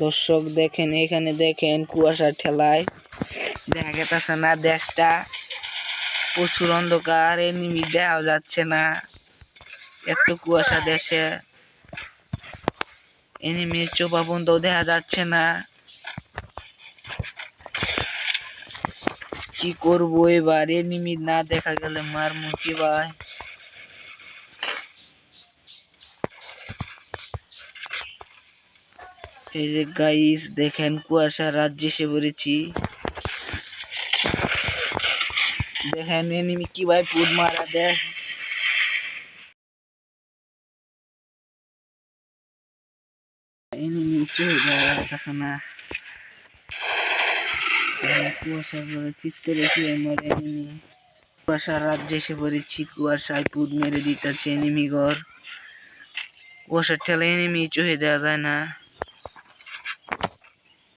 দর্শক দেখেন, এখানে দেখেন কুয়াশার ঠেলায় দেখা গেছে না দেশটা প্রচুর অন্ধকার, এনিমি দেখা যাচ্ছে না, এত কুয়াশা দেশে, এনিমির চোপা পর্যন্ত দেখা যাচ্ছে না। কি করবো এবার, এনিমি না দেখা গেলে মারমু কি ভাই। এই যে গাইস দেখেন কুয়াশার রাজ্যে এসে পড়েছি, দেখেন এনিমি কি ভাই পুড মারা দেয়, এনিমি চলে না, কুয়াশার পরে চিত্তে রেখে আমার এনিমি। কুয়াশার রাজ্যে এসে পড়েছি, কুয়াশায় পুড মেরে দিতেছে এনিমি ঘর, কুয়াশার ঠেলে এনিমি চোহে দেওয়া যায় না।